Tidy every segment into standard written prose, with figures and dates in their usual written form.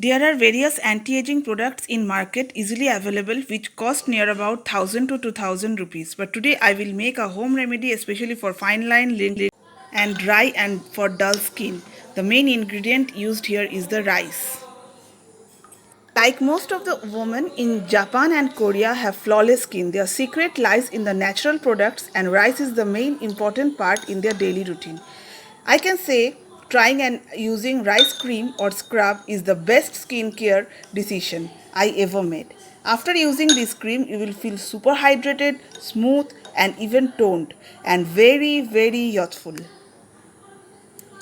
There are various anti-aging products in market easily available which cost near about 1000 to 2000 rupees. But today I will make a home remedy especially for fine line, and dry and for dull skin. The main ingredient used here is the rice. Like most of the women in Japan and Korea have flawless skin, their secret lies in the natural products and rice is the main important part in their daily routine. I can say trying and using rice cream or scrub is the best skincare decision I ever made. After using this cream, you will feel super hydrated, smooth and even toned and very youthful.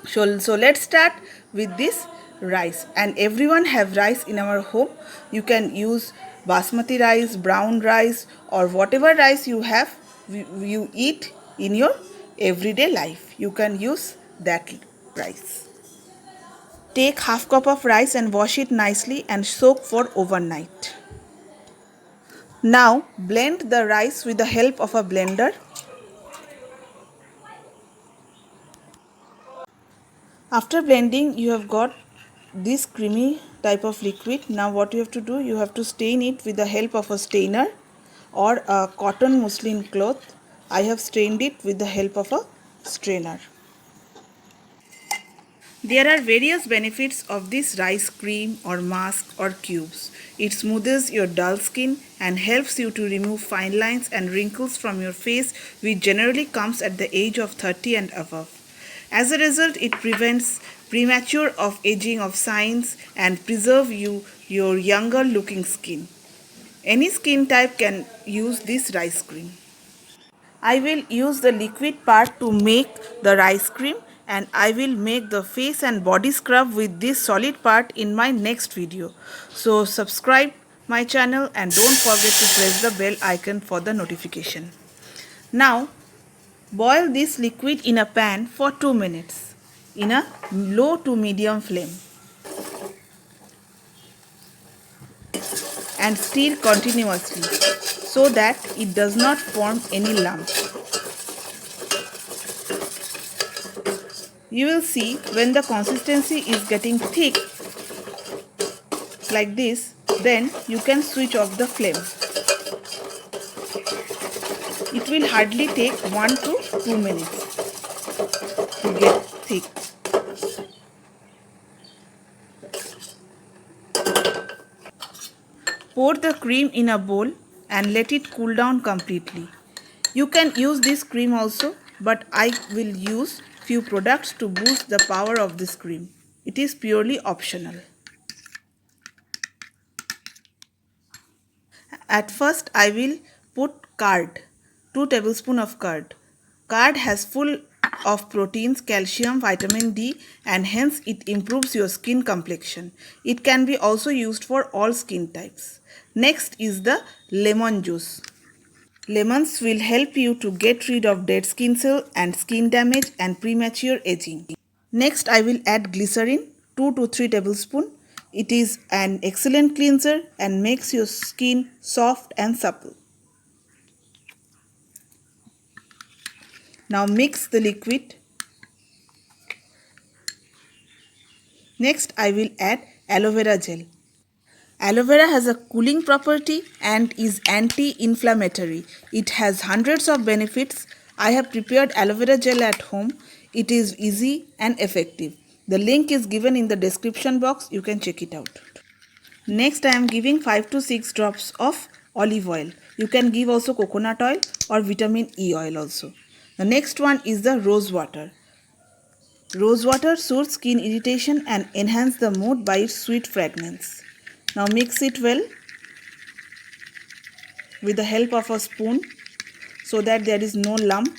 So let's start with this rice, and everyone have rice in our home. You can use basmati rice, brown rice or whatever rice you have, you eat in your everyday life. You can use that rice. Take half cup of rice and wash it nicely and soak for overnight. Now blend the rice with the help of a blender. After blending, you have got this creamy type of liquid. Now what you have to do, you have to stain it with the help of a stainer or a cotton muslin cloth. I have stained it with the help of a strainer. There are various benefits of this rice cream or mask or cubes. It smoothes your dull skin and helps you to remove fine lines and wrinkles from your face, which generally comes at the age of 30 and above. As a result, it prevents premature of aging of signs and preserve your younger looking skin. Any skin type can use this rice cream. I will use the liquid part to make the rice cream, and I will make the face and body scrub with this solid part in my next video. So subscribe my channel and don't forget to press the bell icon for the notification. Now boil this liquid in a pan for 2 minutes in a low to medium flame and stir continuously so that it does not form any lump. You will see when the consistency is getting thick like this, then you can switch off the flame. It will hardly take 1 to 2 minutes to get thick. Pour the cream in a bowl and let it cool down completely. You can use this cream also, but I will use few products to boost the power of this cream. It is purely optional. At first I will put curd, 2 tablespoons of curd. Curd has full of proteins, calcium, vitamin D and hence it improves your skin complexion. It can be also used for all skin types. Next is the lemon juice. Lemons will help you to get rid of dead skin cells and skin damage and premature aging. Next I will add glycerin, 2 to 3 tablespoons. It is an excellent cleanser and makes your skin soft and supple. Now mix the liquid. Next I will add aloe vera gel. Aloe vera has a cooling property and is anti-inflammatory. It has hundreds of benefits. I have prepared aloe vera gel at home. It is easy and effective. The link is given in the description box. You can check it out. Next I am giving 5 to 6 drops of olive oil. You can give also coconut oil or vitamin E oil also. The next one is the rose water. Rose water soothes skin irritation and enhance the mood by its sweet fragrance. Now mix it well with the help of a spoon so that there is no lump.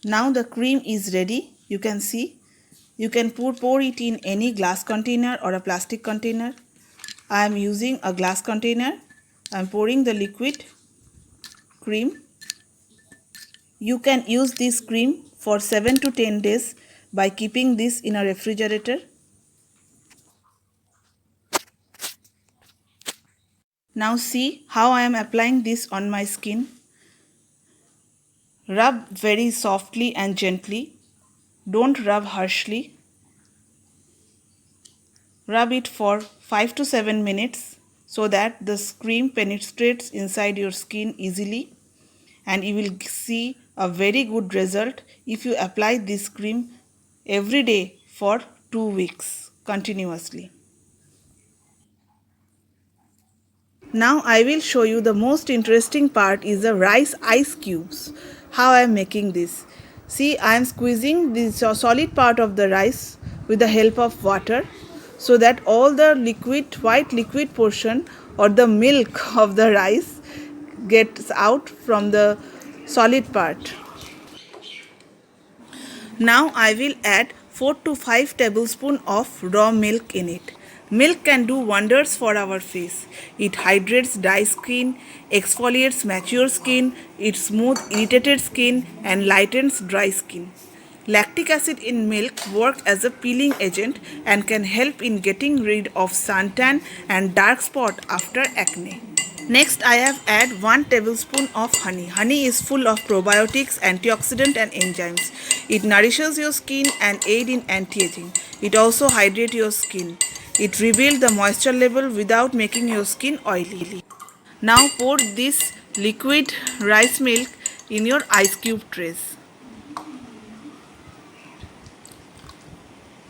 Now the cream is ready. You can see. You can pour it in any glass container or a plastic container. I am using a glass container. I am pouring the liquid cream. You can use this cream for 7 to 10 days by keeping this in a refrigerator. Now see how I am applying this on my skin. Rub very softly and gently. Don't rub harshly. Rub it for 5 to 7 minutes so that the cream penetrates inside your skin easily, and you will see a very good result if you apply this cream every day for 2 weeks continuously. Now I will show you the most interesting part is the rice ice cubes. How I am making this. See, I am squeezing the solid part of the rice with the help of water so that all the liquid, white liquid portion or the milk of the rice gets out from the solid part. Now I will add 4 to 5 tablespoons of raw milk in it. Milk can do wonders for our face. It hydrates dry skin, exfoliates mature skin, it smooths irritated skin and lightens dry skin. Lactic acid in milk works as a peeling agent and can help in getting rid of suntan and dark spot after acne. Next, I have add 1 tablespoon of honey. Honey is full of probiotics, antioxidant and enzymes. It nourishes your skin and aid in anti-aging. It also hydrates your skin. It reveals the moisture level without making your skin oily. Now pour this liquid rice milk in your ice cube trays.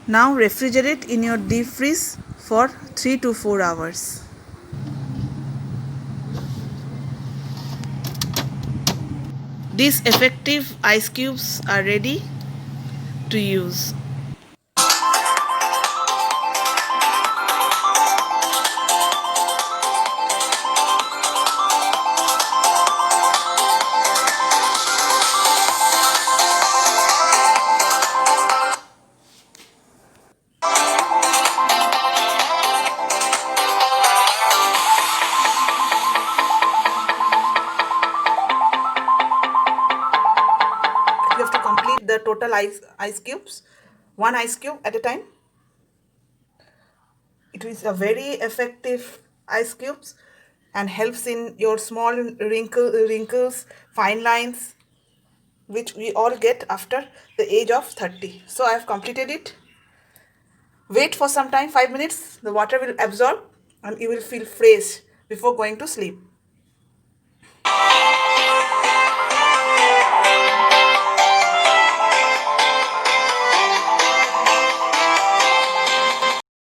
Now refrigerate in your deep freeze for 3 to 4 hours. These effective ice cubes are ready to use. You have to complete the total ice cubes, one ice cube at a time. It is a very effective ice cubes and helps in your small wrinkles, fine lines, which we all get after the age of 30. So I have completed it. Wait for some time, 5 minutes, the water will absorb and you will feel fresh before going to sleep.